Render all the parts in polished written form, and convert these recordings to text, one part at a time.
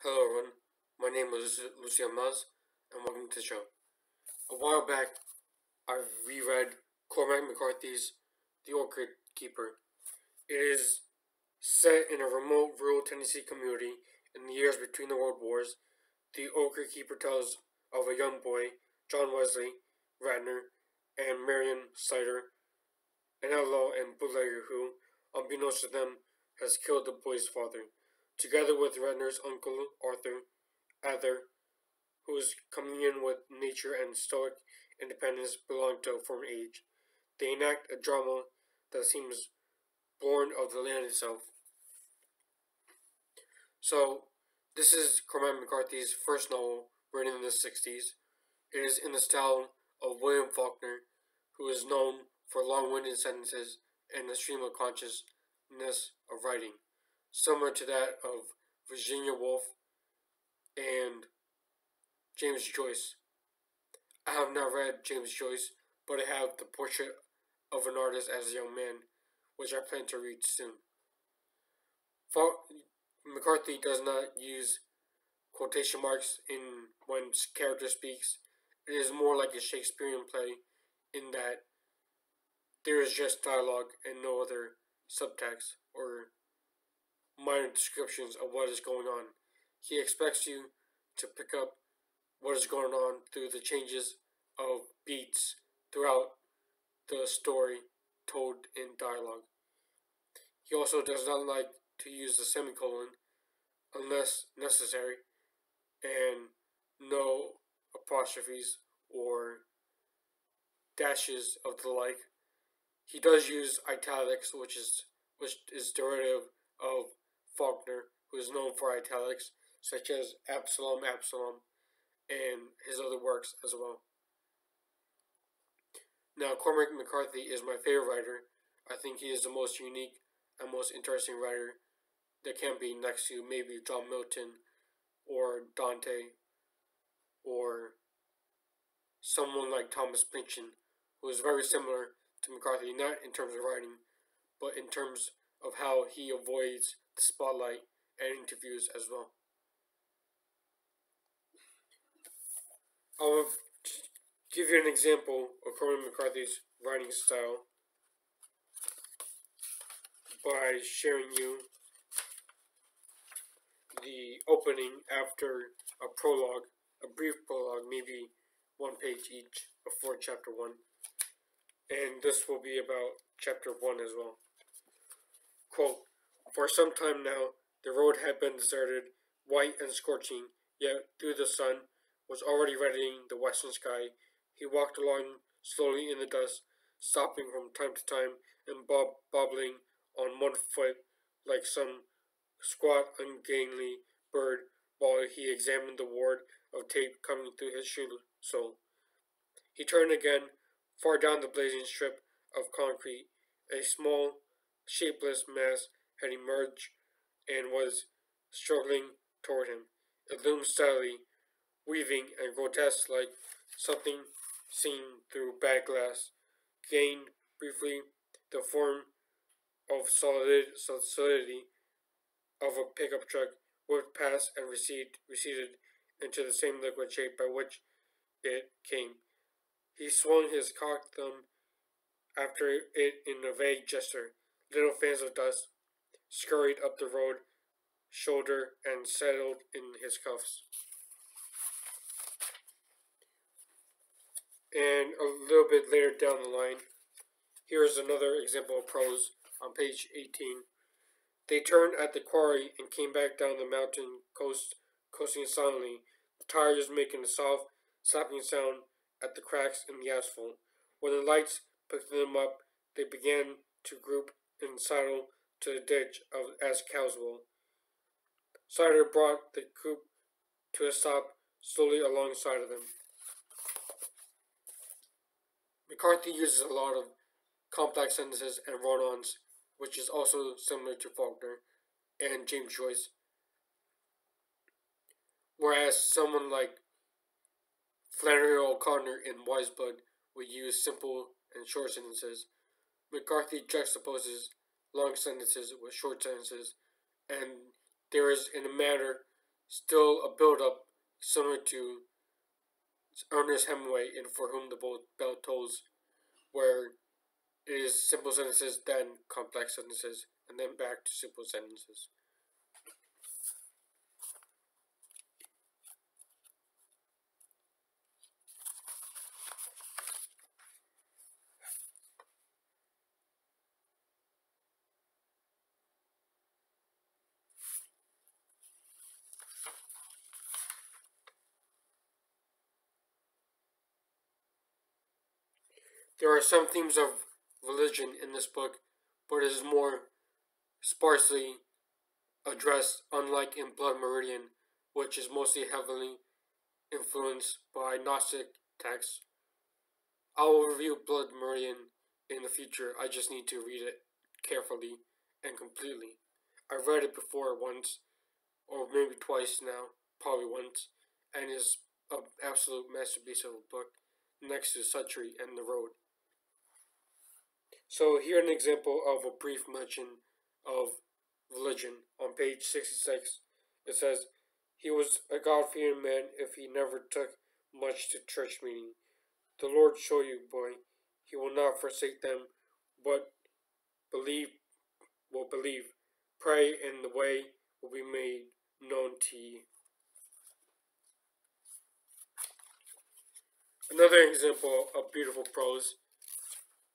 Hello everyone, my name is Lucia Maz, and welcome to the show. A while back, I reread Cormac McCarthy's The Orchid Keeper. It is set in a remote rural Tennessee community in the years between the world wars. The Orchid Keeper tells of a young boy, John Wesley Radner, and Marion Sider, an outlaw and bootlegger who, unbeknownst to them, has killed the boy's father. Together with Radner's uncle, Arthur Ather, whose communion with nature and stoic independence belong to a firm age. They enact a drama that seems born of the land itself. So, this is Cormac McCarthy's first novel, written in the 60s. It is in the style of William Faulkner, who is known for long-winded sentences and a stream of consciousness of writing, similar to that of Virginia Woolf and James Joyce. I have not read James Joyce, but I have The Portrait of an Artist as a Young Man, which I plan to read soon. McCarthy does not use quotation marks in when character speaks. It is more like a Shakespearean play in that there is just dialogue and no other subtext or minor descriptions of what is going on. He expects you to pick up what is going on through the changes of beats throughout the story told in dialogue. He also does not like to use the semicolon unless necessary, and no apostrophes or dashes of the like. He does use italics, which is derivative of Faulkner, who is known for italics, such as Absalom, Absalom, and his other works as well. Now, Cormac McCarthy is my favorite writer. I think he is the most unique and most interesting writer that can be next to maybe John Milton or Dante or someone like Thomas Pynchon, who is very similar to McCarthy, not in terms of writing, but in terms of how he avoids the spotlight and interviews as well. I'll give you an example of Cormac McCarthy's writing style by sharing you the opening after a prologue, a brief prologue, maybe one page each before chapter 1. And this will be about chapter 1 as well. Quote, "For some time now, the road had been deserted, white and scorching, yet through the sun was already reddening the western sky. He walked along slowly in the dust, stopping from time to time and bobbling on one foot like some squat, ungainly bird while he examined the ward of tape coming through his shoe sole. He turned again. Far down the blazing strip of concrete, a small, shapeless mass had emerged and was struggling toward him. It loomed steadily, weaving and grotesque like something seen through bad glass, gained briefly the form of solidity of a pickup truck, whipped past and receded into the same liquid shape by which it came. He swung his cocked thumb after it in a vague gesture. Little fans of dust scurried up the road shoulder and settled in his cuffs. And a little bit later down the line, here is another example of prose on page 18. They turned at the quarry and came back down the mountain coasting silently, the tires making a soft, slapping sound at the cracks in the asphalt. When the lights picked them up, they began to group and sidle to the ditch as cows will. Sider brought the coupe to a stop slowly alongside of them. McCarthy uses a lot of complex sentences and run-ons, which is also similar to Faulkner and James Joyce. Whereas someone like Flannery O'Connor in Wise Blood would use simple and short sentences, McCarthy juxtaposes long sentences with short sentences, and there is, in a manner, still a build-up similar to Ernest Hemingway in For Whom the Bell Tolls, where it is simple sentences, then complex sentences, and then back to simple sentences. There are some themes of religion in this book, but it is more sparsely addressed, unlike in Blood Meridian, which is mostly heavily influenced by Gnostic texts. I will review Blood Meridian in the future. I just need to read it carefully and completely. I've read it before once, or maybe twice now, probably once, and is an absolute masterpiece of a book next to Suttree and The Road. So here an example of a brief mention of religion. On page 66, it says, "He was a God-fearing man if he never took much to church meeting. The Lord show you, boy, he will not forsake them, but will believe. Pray, and the way will be made known to ye." Another example of beautiful prose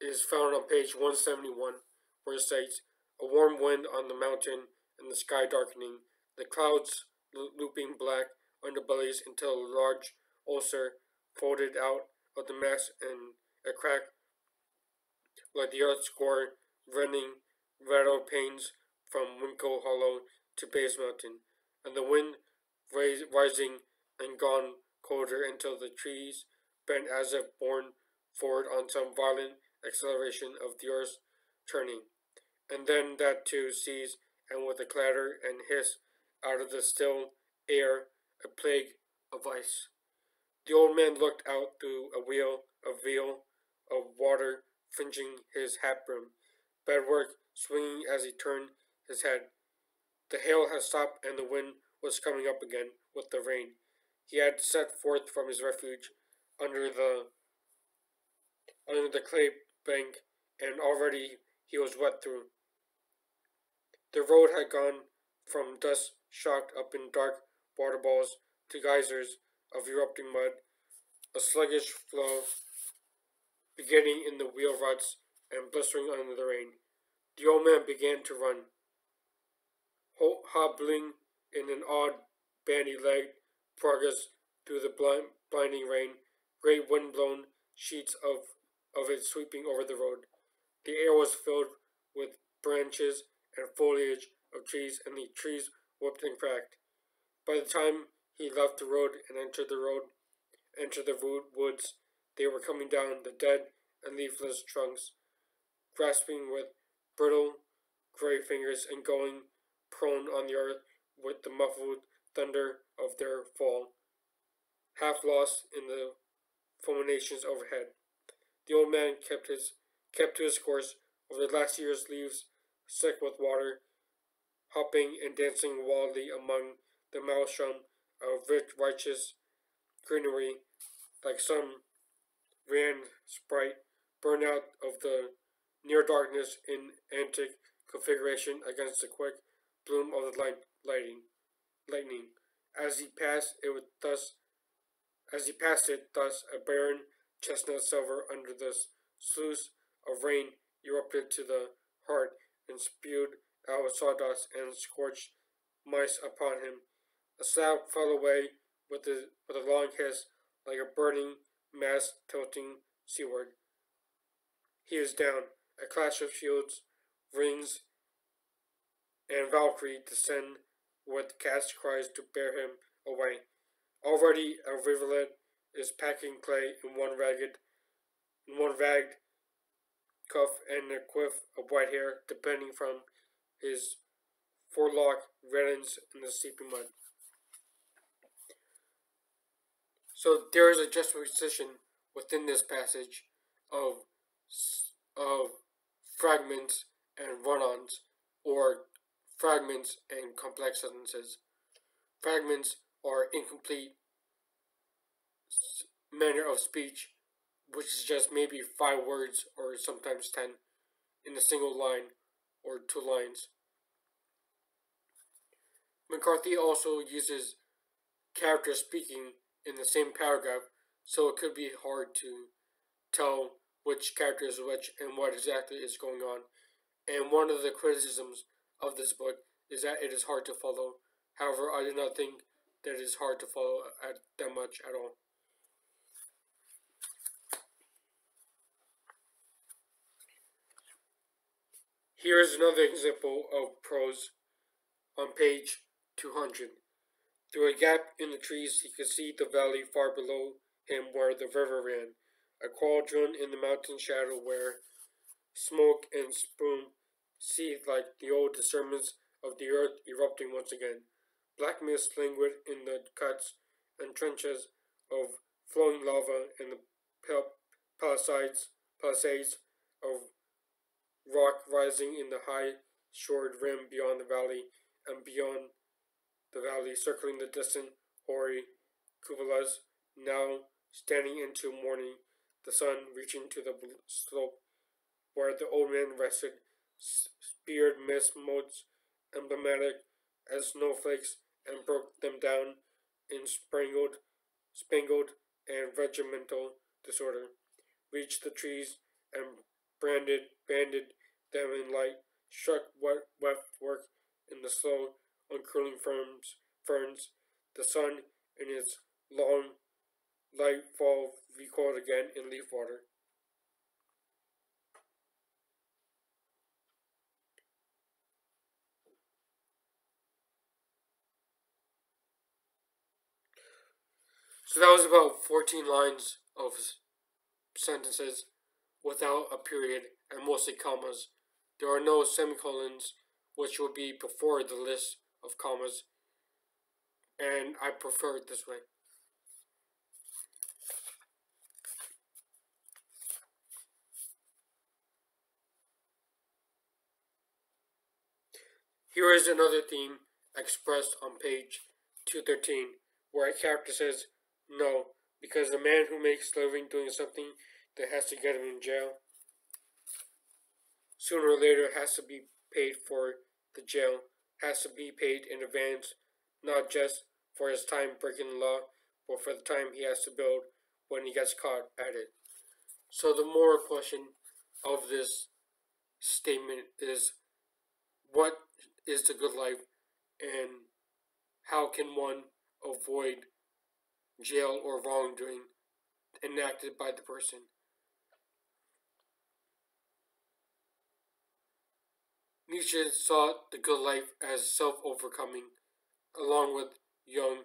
is found on page 171, where it states, "A warm wind on the mountain and the sky darkening, the clouds looping black underbellies until a large ulcer folded out of the mass and a crack like the earth's core, rending rattle panes from Winkle Hollow to Bays Mountain, and the wind rising and gone colder until the trees bent as if borne forward on some violent acceleration of the earth's turning, and then that too ceased, and with a clatter and hiss out of the still air a plague of ice. The old man looked out through a veil of water fringing his hat brim, bedwork swinging as he turned his head. The hail had stopped and the wind was coming up again with the rain. He had set forth from his refuge under the clay bank, and already he was wet through. The road had gone from dust shocked up in dark waterballs to geysers of erupting mud, a sluggish flow beginning in the wheel ruts and blistering under the rain. The old man began to run, hobbling in an odd, bandy-legged progress through the blinding rain, great wind-blown sheets of it sweeping over the road. The air was filled with branches and foliage of trees, and the trees whipped and cracked. By the time he left the road and entered the woods, they were coming down the dead and leafless trunks, grasping with brittle, gray fingers and going prone on the earth with the muffled thunder of their fall, half lost in the fulminations overhead. The old man kept to his course over the last year's leaves, sick with water, hopping and dancing wildly among the maelstrom of rich, righteous greenery, like some grand sprite burned out of the near darkness in antic configuration against the quick bloom of the lightning. As he passed it thus, a barren chestnut silver under the sluice of rain erupted to the heart and spewed out sawdust and scorched mice upon him. A slab fell away with a long hiss, like a burning mass tilting seaward. He is down. A clash of shields, rings, and Valkyrie descend with cast cries to bear him away. Already a rivulet is packing clay in one ragged cuff, and a quiff of white hair depending from his forelock reddens in the steeping mud. So there is a juxtaposition within this passage of fragments and run-ons, or fragments and complex sentences. fragments or incomplete manner of speech, which is just maybe 5 words or sometimes 10 in a single line or 2 lines. McCarthy also uses characters speaking in the same paragraph, so it could be hard to tell which character is which and what exactly is going on. And one of the criticisms of this book is that it is hard to follow. However, I do not think that it is hard to follow that much at all. Here is another example of prose on page 200. Through a gap in the trees he could see the valley far below him where the river ran, a cauldron in the mountain shadow where smoke and spume seethed like the old disturbance of the earth erupting once again. Black mist lingered in the cuts and trenches of flowing lava and the palisades of rock rising in the high shored rim beyond the valley and beyond the valley, circling the distant hoary cupolas, now standing into morning, the sun reaching to the slope where the old man rested, speared mist motes emblematic as snowflakes and broke them down in spangled and regimental disorder, reached the trees and banded them in light, struck weft work in the slow, uncurling ferns. The sun, in its long light fall, recoiled again in leaf water. So that was about 14 lines of sentences without a period and mostly commas. There are no semicolons, which would be before the list of commas, and I prefer it this way. Here is another theme expressed on page 213, where a character says no, because the man who makes a living doing something that has to get him in jail sooner or later has to be paid for the jail, has to be paid in advance, not just for his time breaking the law, but for the time he has to build when he gets caught at it. So the moral question of this statement is, what is the good life and how can one avoid jail or wrongdoing enacted by the person? Nietzsche saw the good life as self-overcoming, along with Jung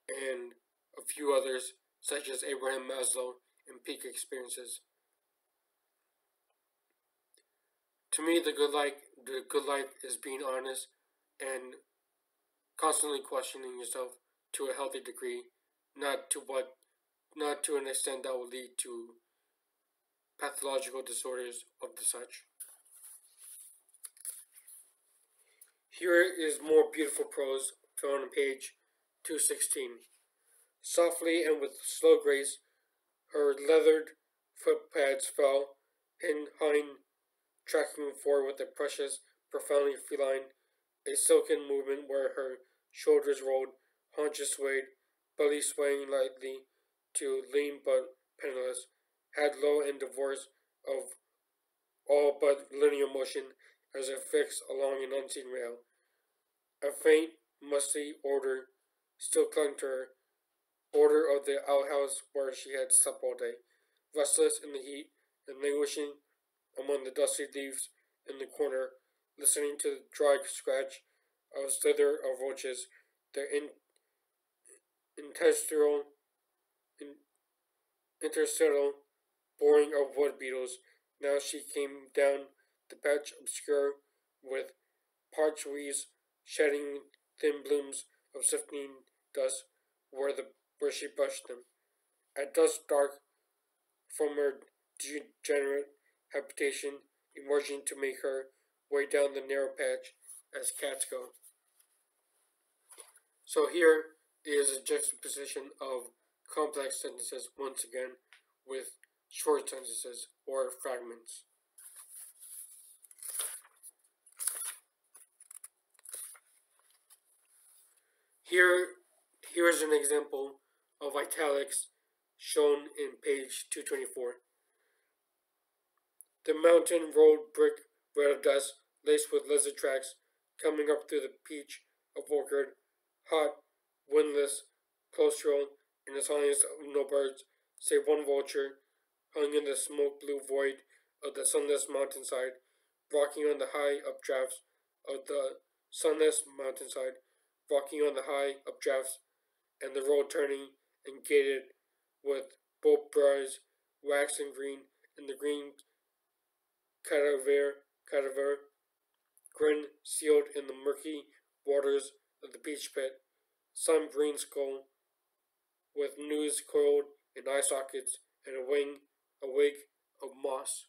and a few others, such as Abraham Maslow and peak experiences. To me, the good life is being honest and constantly questioning yourself to a healthy degree, not to an extent that will lead to pathological disorders of the such. Here is more beautiful prose found on page 216. Softly and with slow grace, her leathered footpads fell, in hind tracking forward with a precious, profoundly feline, a silken movement where her shoulders rolled, haunches swayed, belly swaying lightly to lean but penniless, head low and divorced of all but linear motion as it fixed along an unseen rail. A faint, musty odor still clung to her, odor of the outhouse where she had slept all day, restless in the heat and languishing among the dusty leaves in the corner, listening to the dry scratch of slither of roaches, the interstitial, interstitial boring of wood beetles. Now she came down the patch obscure with parched weeds, shedding thin blooms of sifting dust where she brushed them. At dusk dark from her degenerate habitation, emerging to make her way down the narrow patch as cats go. So here is a juxtaposition of complex sentences once again with short sentences or fragments. Here is an example of italics shown in page 224. The mountain road brick red of dust, laced with lizard tracks, coming up through the peach of orchard, hot, windless, close-rolled, in the silence of no birds, save one vulture, hung in the smoke-blue void of the sunless mountainside, rocking on the high updrafts of the sunless mountainside, rocking on the high updrafts, and the road turning and gated with both briars, waxen green, and the green cadaver, grin sealed in the murky waters of the peach pit, some green skull, with news coiled in eye sockets and a wig of moss.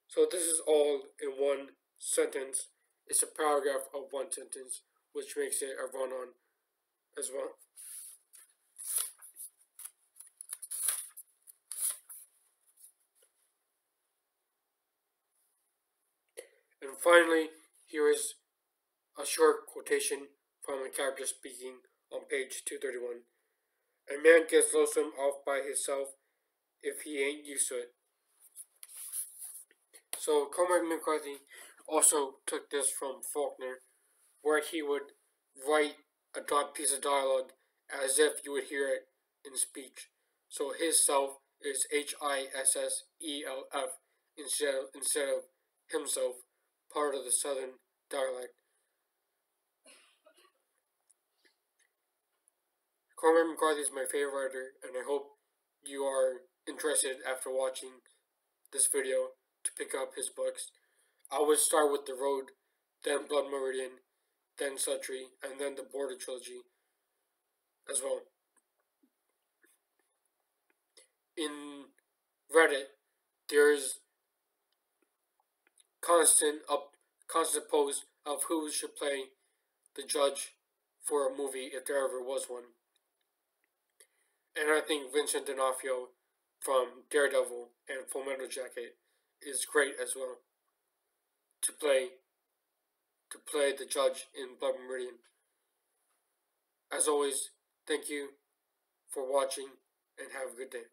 So this is all in one sentence. It's a paragraph of one sentence, which makes it a run-on as well. And finally, here is a short quotation from a character speaking on page 231. A man gets lonesome off by himself if he ain't used to it. So Cormac McCarthy also took this from Faulkner, where he would write a piece of dialogue as if you would hear it in speech. So his self is HISSELF instead of himself, part of the Southern dialect. Cormac McCarthy is my favorite writer, and I hope you are interested after watching this video to pick up his books. I would start with The Road, then Blood Meridian, then Suttree, and then the Border Trilogy as well. In Reddit, there's constant post of who should play the judge for a movie if there ever was one. And I think Vincent D'Onofrio from Daredevil and Full Metal Jacket is great as well to play the judge in Blood Meridian. As always, thank you for watching and have a good day.